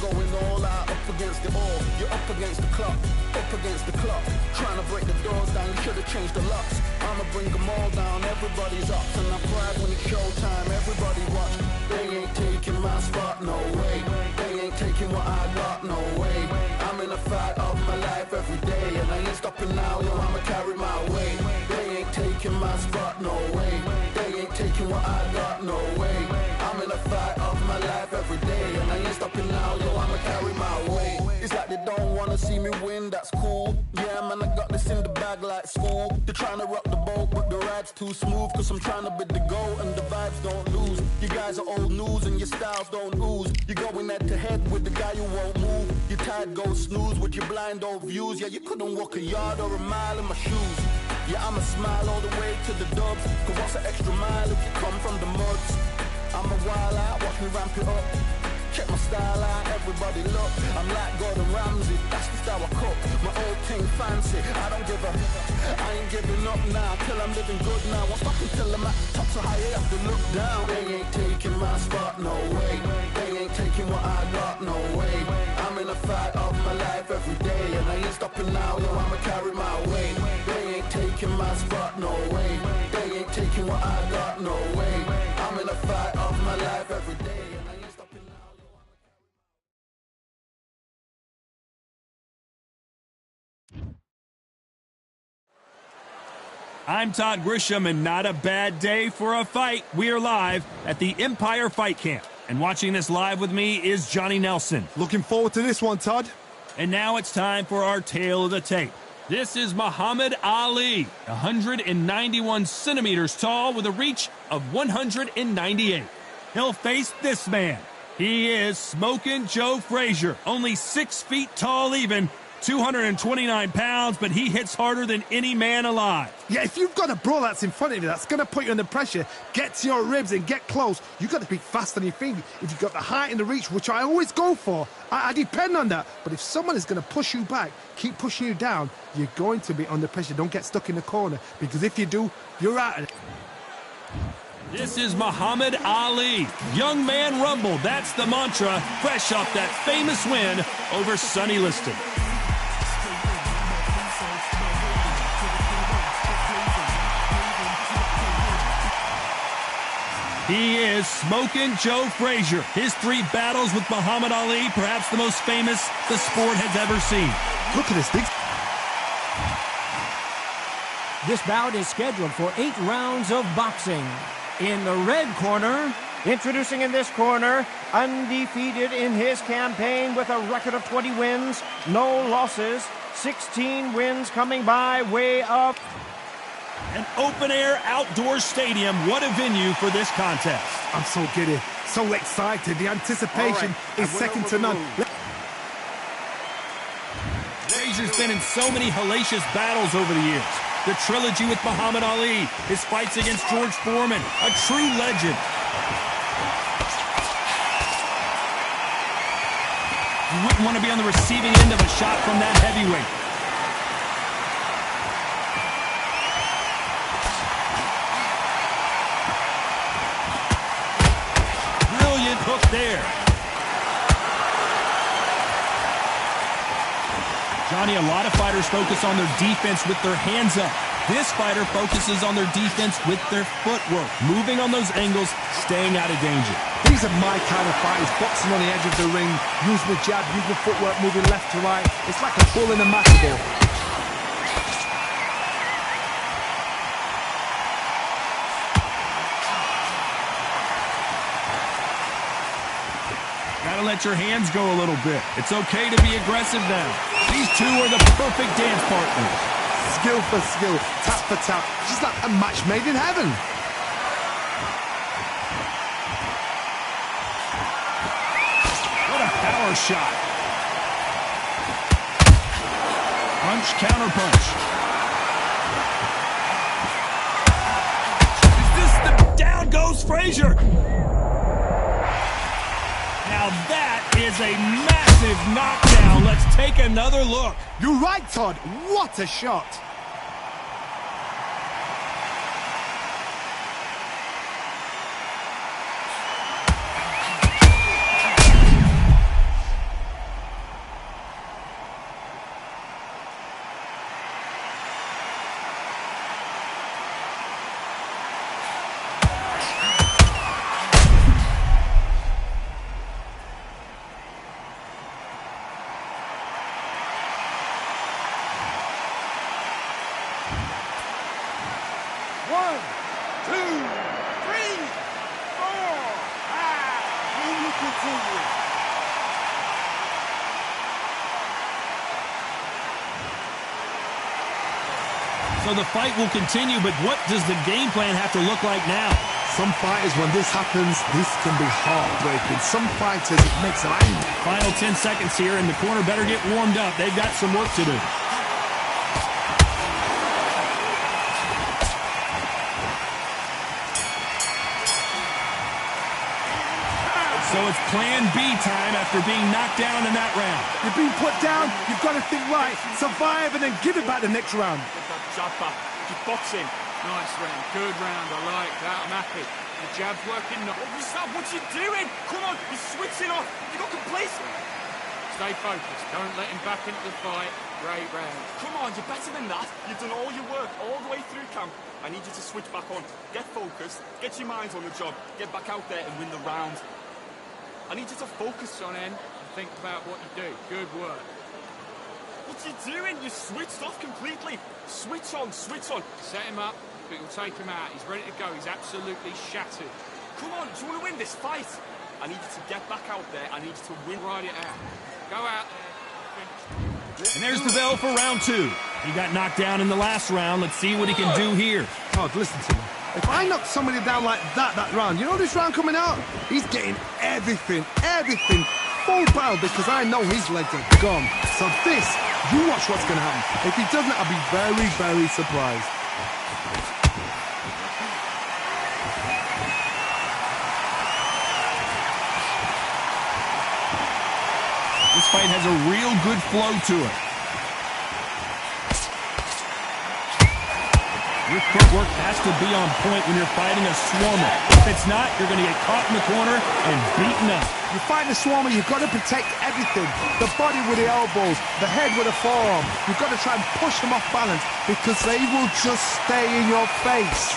going all out, up against it all. You're up against the clock, up against the clock. Trying to break the doors down, you should have changed the locks. I'ma bring them all down, everybody's up. And I pride when it's showtime, everybody watch. They ain't taking my spot, no way. They ain't taking what I got, no way. I'm in a fight of my life every day, and I ain't stopping now, yo, I'ma carry my weight. They ain't taking my spot, no way. They ain't taking what I got, no way. I'm in a fight of my life every day, and I ain't stopping now, yo, I'ma carry my weight. It's like they don't wanna see me win, that's cool. Yeah, man, I got this in the bag like school. They're trying to rock the boat, but the ride's too smooth. Cause I'm trying to bid the goal, and the vibes don't lose. You guys are old news, and your styles don't ooze. You're going head to head with the guy who won't move. Your tide goes snooze with your blind old views. Yeah, you couldn't walk a yard or a mile in my shoes. Yeah, I'ma smile all the way to the dubs. Cause what's an extra mile if you come from the muds? I'm a wild out, watch me ramp it up. Check my style out, everybody look. I'm like Gordon Ramsay, that's the style I cook. My old thing fancy, I don't give a. I ain't giving up now, till I'm living good now. Won't stop until I'm at the top, so high I have to look down. They ain't taking my spot, no way. They ain't taking what I got, no way. I'm in a fight of my life every day, and I ain't stopping now, yo, I'ma carry my weight. They ain't taking my spot, no way. They ain't taking what I got, no way. I'm in a fight of my life every day. I'm Todd Grisham, and not a bad day for a fight. We are live at the Empire Fight Camp. And watching this live with me is Johnny Nelson. Looking forward to this one, Todd. And now it's time for our tale of the tape. This is Muhammad Ali, 191 centimeters tall with a reach of 198. He'll face this man. He is Smokin' Joe Frazier, only 6 feet tall even, 229 pounds, but he hits harder than any man alive. Yeah, if you've got a brawl that's in front of you, that's going to put you under pressure, get to your ribs and get close, you've got to be fast on your feet. If you've got the height and the reach, which I always go for, I depend on that. But if someone is going to push you back, keep pushing you down, you're going to be under pressure. Don't get stuck in the corner, because if you do, you're out of it. This is Muhammad Ali. Young man rumble, that's the mantra, fresh off that famous win over Sonny Liston. He is Smokin' Joe Frazier. His 3 battles with Muhammad Ali, perhaps the most famous the sport has ever seen. Look at this thing. This bout is scheduled for 8 rounds of boxing. In the red corner, introducing in this corner, undefeated in his campaign with a record of 20 wins, no losses, 16 wins coming by way of an open-air outdoor stadium. What a venue for this contest. I'm so giddy, so excited. The anticipation is second to none. Frazier's been in so many hellacious battles over the years. The trilogy with Muhammad Ali, his fights against George Foreman, a true legend. You wouldn't want to be on the receiving end of a shot from that heavyweight. Hook there. Johnny, a lot of fighters focus on their defense with their hands up. This fighter focuses on their defense with their footwork, moving on those angles, staying out of danger. These are my kind of fighters, boxing on the edge of the ring, using the jab, using the footwork, moving left to right. It's like a bull in a matador. Gotta let your hands go a little bit. It's okay to be aggressive now. These two are the perfect dance partners. Skill for skill, tap for tap, just like a match made in heaven. What a power shot. Punch, counter punch. Is this the down goes Frazier? Now that is a massive knockdown. Let's take another look. You're right, Todd. What a shot. So the fight will continue, but what does the game plan have to look like now? Some fighters, when this happens, this can be heartbreaking. Some fighters, it makes them angry. Final 10 seconds here, and the corner better get warmed up. They've got some work to do. So it's plan B time after being knocked down in that round. You've been put down, you've got to think right, survive and then give it back the next round. Jab back, keep boxing. Nice round, good round, I like that, I'm happy. The jab's working. What you doing? Come on, you're switching off. You got complacent. Stay focused, don't let him back into the fight. Great round. Come on, you're better than that. You've done all your work all the way through camp. I need you to switch back on. Get focused, get your minds on the job, get back out there and win the round. I need you to focus on him and think about what you do. Good work. What you doing? You switched off completely. Switch on, switch on. Set him up, but you'll take him out. He's ready to go. He's absolutely shattered. Come on, do you want to win this fight? I need you to get back out there. I need you to win. Ride it out. Go out there. And there's the bell for round 2. He got knocked down in the last round. Let's see what he can do here. Todd, listen to me. If I knock somebody down like that round, you know this round coming out? He's getting everything, full battle because I know his legs are gone. So this, you watch what's going to happen. If he doesn't, I'll be very, very surprised. This fight has a real good flow to it. Your footwork has to be on point when you're fighting a swarmer. If it's not, you're going to get caught in the corner and beaten up. You're fighting a swarmer, you've got to protect everything. The body with the elbows, the head with the forearm. You've got to try and push them off balance because they will just stay in your face.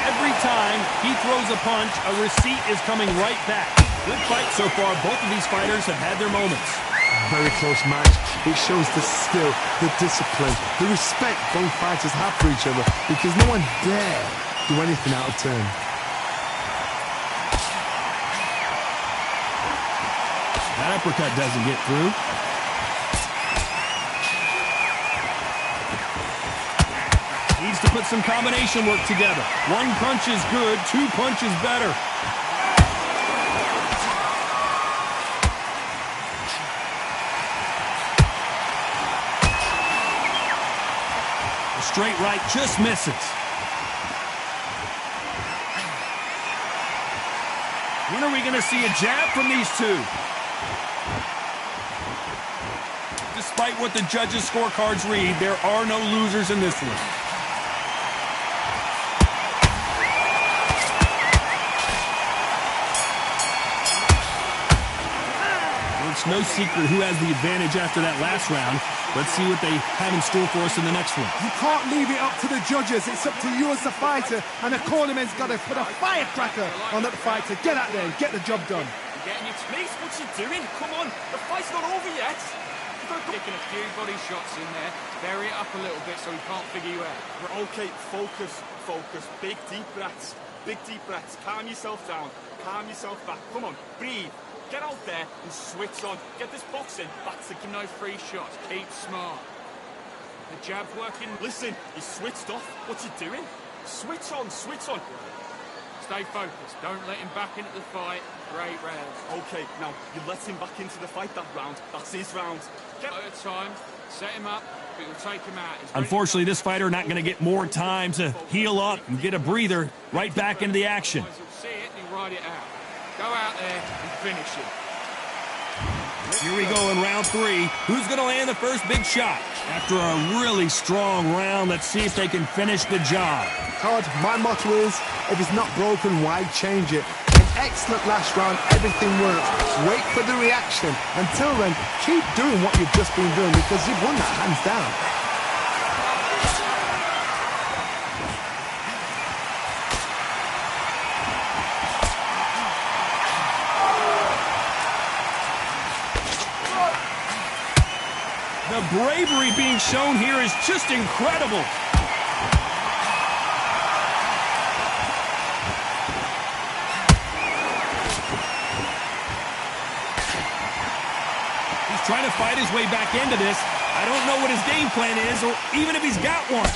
Every time he throws a punch, a receipt is coming right back. Good fight so far. Both of these fighters have had their moments. Very close match. It shows the skill, the discipline, the respect both fighters have for each other because no one dare do anything out of turn. That uppercut doesn't get through. Needs to put some combination work together. One punch is good, 2 punches better. Straight right just misses. When are we going to see a jab from these two? Despite what the judges' scorecards read, there are no losers in this one. Well, it's no secret who has the advantage after that last round. Let's see what they have in store for us in the next one. You can't leave it up to the judges. It's up to you as the fighter, and the cornerman's got to put a firecracker on that fighter. Get out there and get the job done. You're getting your teeth. What you doing? Come on, the fight's not over yet. You've got taking a few body shots in there. Vary it up a little bit so he can't figure you out. Okay, focus, focus. Big deep breaths. Big deep breaths. Calm yourself down. Calm yourself back. Come on, breathe. Get out there and switch on. Get this boxing back to no free shots. Keep smart. The jab's working. Listen, you switched off. What you doing? Switch on, switch on. Stay focused. Don't let him back into the fight. Great round. Okay, now you let him back into the fight that round. That's his round. Get out of time. Set him up. But you'll take him out. Unfortunately, this fighter not going to get more time to heal up and get a breather. Right back into the action. You'll see it and you ride it out. Go out there and finish it. Here we go in round 3. Who's going to land the first big shot? After a really strong round, let's see if they can finish the job. Todd, my motto is, if it's not broken, why change it? An excellent last round, everything works. Wait for the reaction. Until then, keep doing what you've just been doing because you've won that hands down. The bravery being shown here is just incredible. He's trying to fight his way back into this. I don't know what his game plan is, or even if he's got one.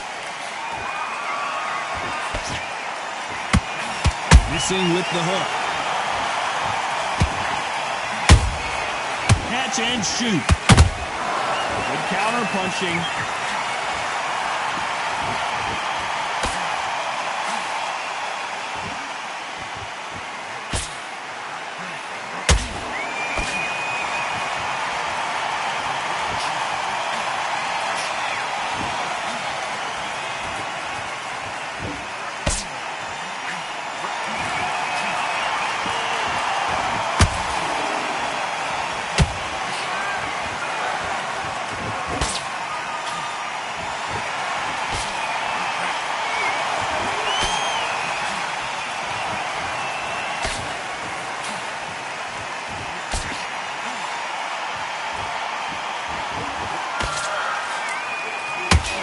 Missing with the hook. Catch and shoot. Good counter punching.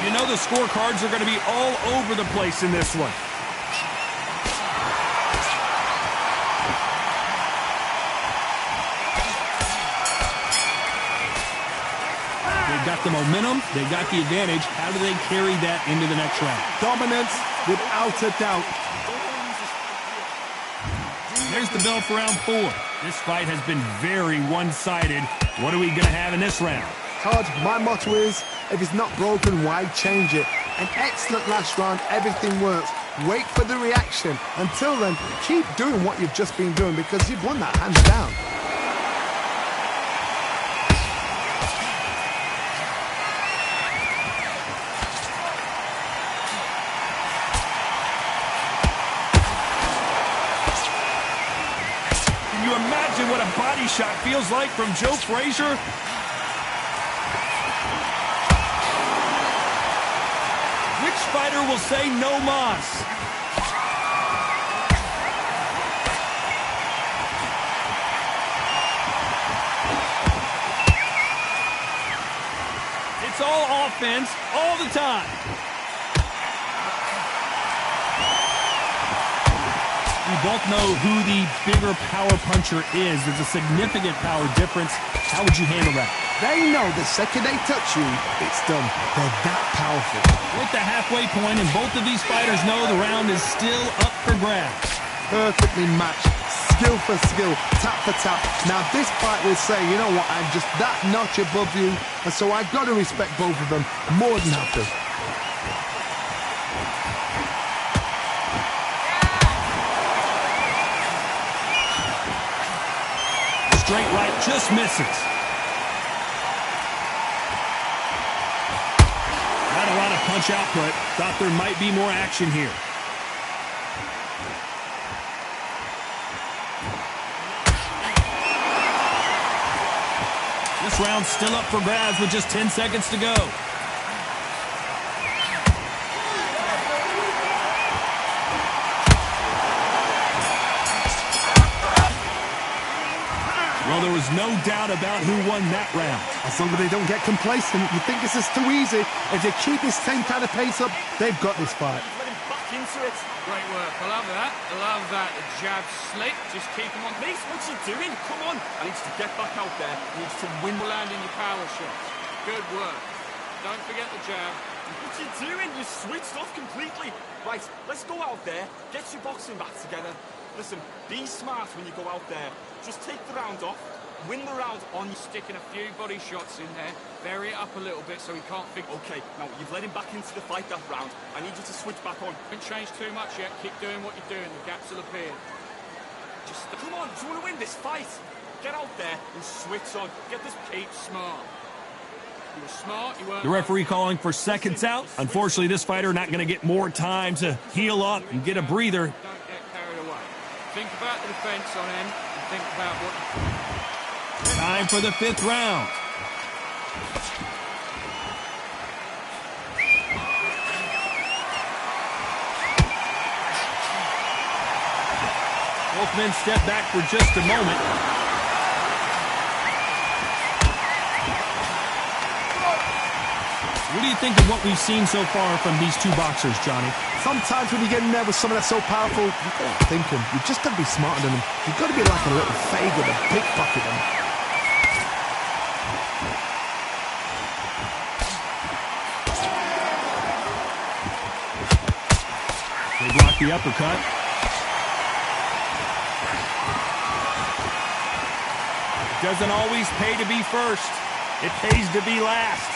You know the scorecards are going to be all over the place in this one. They've got the momentum. They've got the advantage. How do they carry that into the next round? Dominance, without a doubt. There's the bell for round 4. This fight has been very one-sided. What are we going to have in this round? Todd, my motto is, if it's not broken, why change it? An excellent last round, everything works. Wait for the reaction. Until then, keep doing what you've just been doing because you've won that hands down. Can you imagine what a body shot feels like from Joe Frazier? Which fighter will say no mas? It's all offense all the time. We both know who the bigger power puncher is. There's a significant power difference. How would you handle that? They know the second they touch you, it's done. They're that powerful. With the halfway point, and both of these fighters know the round is still up for grabs. Perfectly matched, skill for skill, tap for tap. Now this fight will say, you know what, I'm just that notch above you, and so I've got to respect both of them more than happy. Straight right just misses. Not a lot of punch output. Thought there might be more action here. This round's still up for grabs with just 10 seconds to go. Well, there was no doubt about who won that round. As long as they don't get complacent, you think this is too easy. If they keep this same kind of pace up, they've got this fight. Let him back into it. Great work. I love that. I love that. The jab slick. Just keep him on. Mace, what's he doing? Come on. I need to get back out there. He needs to win the land in your power shots. Good work. Don't forget the jab. What you doing? You switched off completely. Right, let's go out there. Get your boxing back together. Listen, be smart when you go out there. Just take the round off. Win the round on sticking a few body shots in there. Vary it up a little bit so he can't think. Okay, now you've let him back into the fight that round. I need you to switch back on. Don't change too much yet. Keep doing what you're doing. The gaps will appear. Just come on. Do you want to win this fight? Get out there and switch on. Get this Pete smart. You were smart. You weren't. The referee calling for seconds out. Unfortunately, this fighter not going to get more time to heal up and get a breather. Don't get carried away. Think about the defense on him and think about what you... Time for the 5th round. Both men step back for just a moment. What do you think of what we've seen so far from these two boxers, Johnny? Sometimes when you get in there with someone that's so powerful, you've got to think him. You've just got to be smarter than him. You've got to be like a little faggot and pickpocket him. with the uppercut. It doesn't always pay to be first. It pays to be last.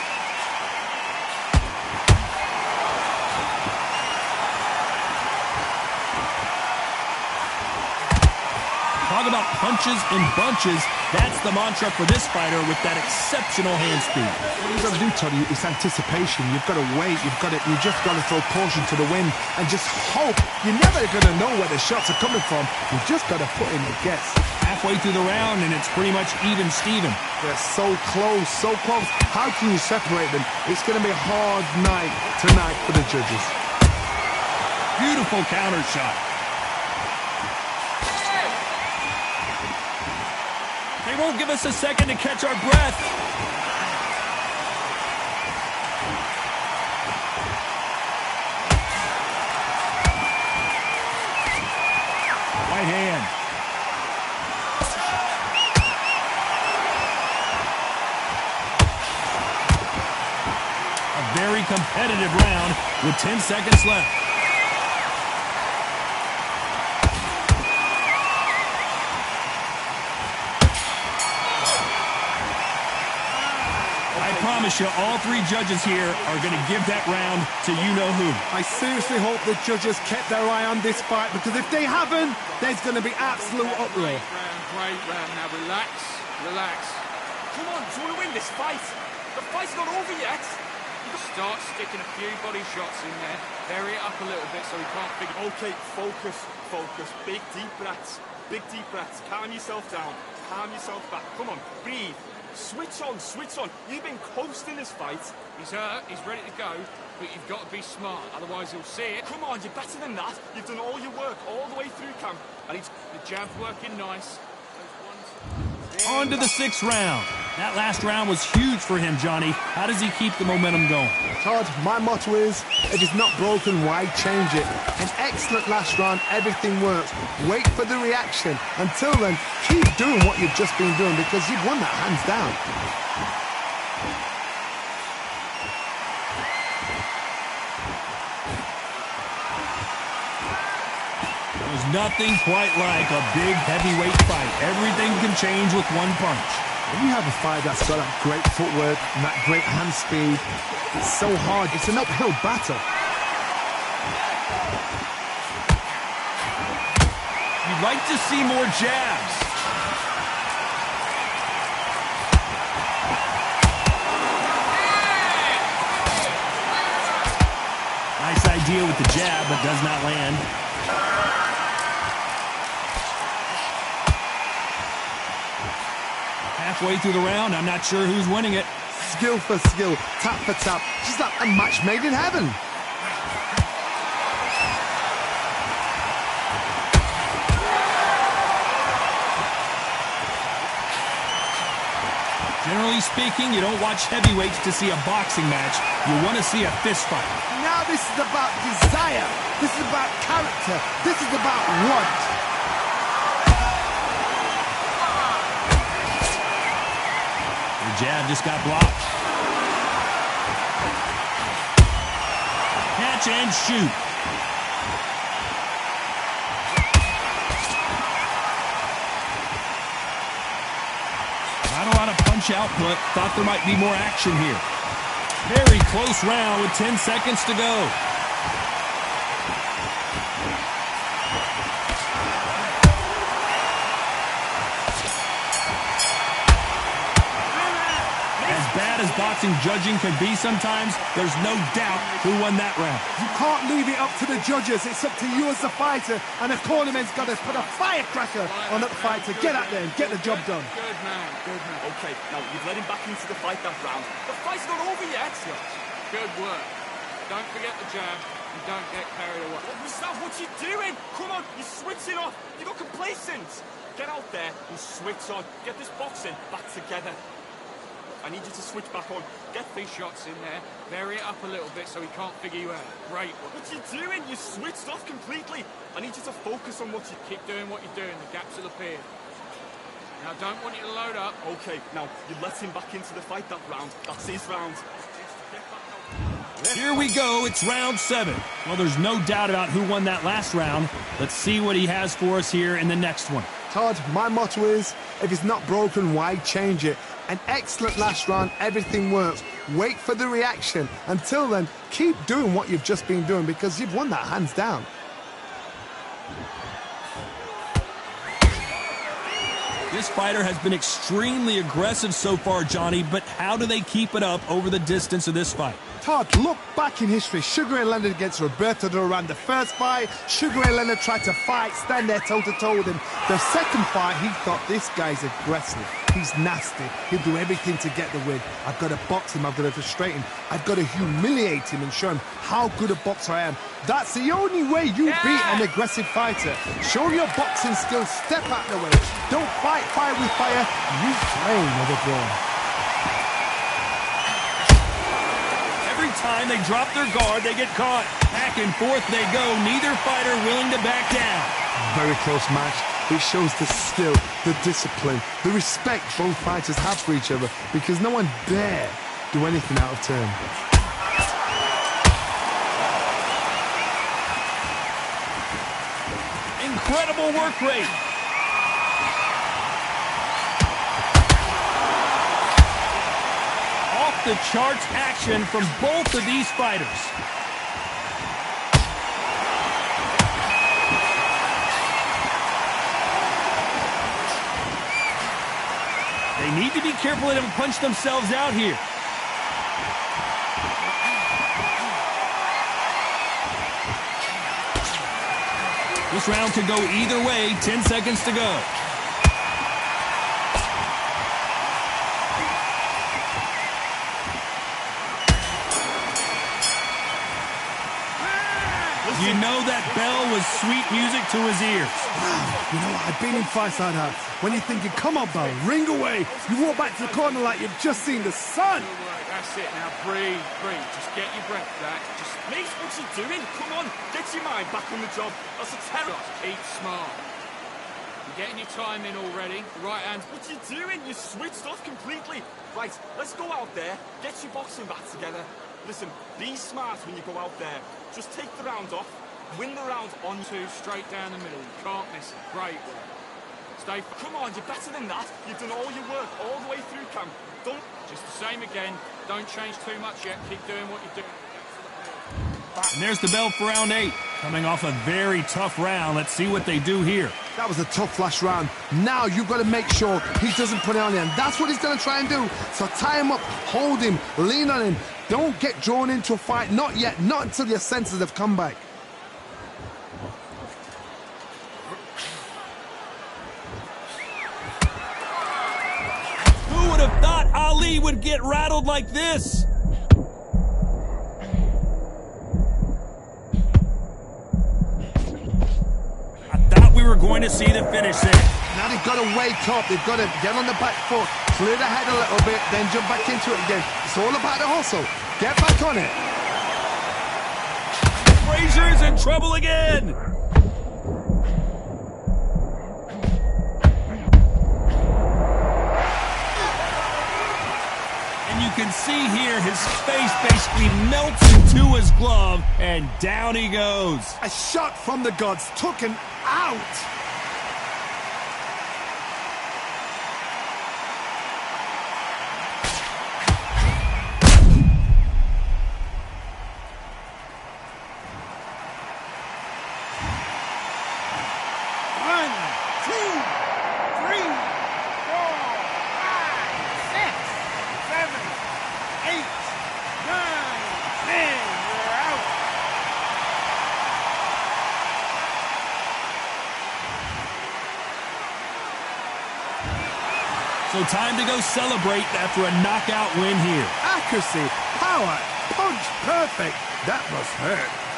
Talk about punches and bunches. That's the mantra for this fighter with that exceptional hand speed. What you've got to do, Tony, is anticipation. You've got to wait. You just got to throw caution to the wind and just hope. You're never going to know where the shots are coming from. You've just got to put in the guess. Halfway through the round, and it's pretty much even Steven. They're so close, so close. How can you separate them? It's going to be a hard night tonight for the judges. Beautiful counter shot. They won't give us a second to catch our breath. Right hand. A very competitive round with 10 seconds left. I promise you, all three judges here are going to give that round to you-know-who. I seriously hope the judges kept their eye on this fight, because if they haven't, there's going to be absolute uproar. Great round. Now relax, relax. Come on, do you want to win this fight? The fight's not over yet. You start sticking a few body shots in there. Vary it up a little bit so he can't figure. Okay, focus, focus. Big deep breaths. Big deep breaths. Calm yourself down. Calm yourself back. Come on, breathe. Switch on, switch on. You've been coasting this fight. He's hurt, he's ready to go, but you've got to be smart, otherwise he'll see it. Come on, you're better than that. You've done all your work all the way through camp. And the jab's working nice. On to the sixth round. That last round was huge for him, Johnny. How does he keep the momentum going? Todd, my motto is, if it's not broken, why change it? An excellent last round, everything works. Wait for the reaction. Until then, keep doing what you've just been doing, because you've won that hands down. There's nothing quite like a big heavyweight fight. Everything can change with one punch. When you have a fight that's got that great footwork and that great hand speed, it's so hard. It's an uphill battle. You'd like to see more jabs. Nice idea with the jab, but does not land. Halfway through the round, I'm not sure who's winning it. Skill for skill, tap for tap, just like a match made in heaven. Generally speaking, you don't watch heavyweights to see a boxing match. You want to see a fist fight. Now this is about desire. This is about character. This is about want. The jab just got blocked. Catch and shoot. Not a lot of punch output. Thought there might be more action here. Very close round with 10 seconds to go. As boxing judging can be sometimes, there's no doubt who won that round. You can't leave it up to the judges. It's up to you as the fighter, and the cornerman's got to put a firecracker on that fighter. Get out there and get the job done. Good man, good man. Okay, now you've let him back into the fight that round. The fight's not over yet. Good work. Don't forget the jab and don't get carried away. Mustafa, what you doing? Come on, you're switching off. You got complacent. Get out there and switch on. Get this boxing back together. I need you to switch back on. Get these shots in there. Vary it up a little bit so he can't figure you out. Great. What you doing? You switched off completely. I need you to focus on what you... Keep doing what you're doing. The gaps will appear. Now, don't want you to load up. Okay, now, you let him back into the fight that round. That's his round. Here we go, it's round 7. Well, there's no doubt about who won that last round. Let's see what he has for us here in the next one. Todd, my motto is, if it's not broken, why change it? An excellent last round, everything works. Wait for the reaction. Until then, keep doing what you've just been doing because you've won that hands down. This fighter has been extremely aggressive so far, Johnny, but how do they keep it up over the distance of this fight? Todd, look back in history. Sugar Ray Leonard against Roberto Duran. The first fight, Sugar Ray Leonard tried to fight, stand there toe-to-toe with him. The second fight, he thought, this guy's aggressive. He's nasty. He'll do everything to get the win. I've got to box him. I've got to frustrate him. I've got to humiliate him and show him how good a boxer I am. That's the only way you beat an aggressive fighter. Show your boxing skills. Step out the way. Don't fight fire with fire. You flame overblown. Every time they drop their guard, they get caught. Back and forth they go, neither fighter willing to back down. Very close match. It shows the skill, the discipline, the respect both fighters have for each other because no one dare do anything out of turn. Incredible work rate. Off the charts action from both of these fighters. They need to be careful they don't punch themselves out here. This round could go either way. 10 seconds to go. You know that bell was sweet music to his ears. You know what? I've been in fights like that. When you're thinking, come on, bell, ring away. You walk back to the corner like you've just seen the sun. That's it now. Breathe, breathe. Just get your breath back. Just mate, what you doing? Come on, get your mind back on the job. That's a terror. Keep smart. You're getting your time in already. Right hand. What you doing? You switched off completely. Right, let's go out there. Get your boxing back together. Listen, be smart when you go out there. Just take the round off. Win the round on 2 straight down the middle. You can't miss it. Great work. Stay. Come on, you're better than that. You've done all your work all the way through camp. Don't. Just the same again. Don't change too much yet. Keep doing what you're doing. And there's the bell for round 8. Coming off a very tough round. Let's see what they do here. That was a tough last round. Now you've got to make sure he doesn't put it on you. And that's what he's going to try and do. So tie him up, hold him, lean on him. Don't get drawn into a fight. Not yet. Not until your senses have come back. Who would have thought Ali would get rattled like this? I thought we were going to see the finish there. Now they've got to wake up. They've got to get on the back foot, clear the head a little bit, then jump back into it again. It's all about the hustle. Get back on it. Frazier's in trouble again. And you can see here his face basically melts into his glove, and down he goes. A shot from the gods took him out. So time to go celebrate after a knockout win here. Accuracy, power, punch, perfect. That must hurt.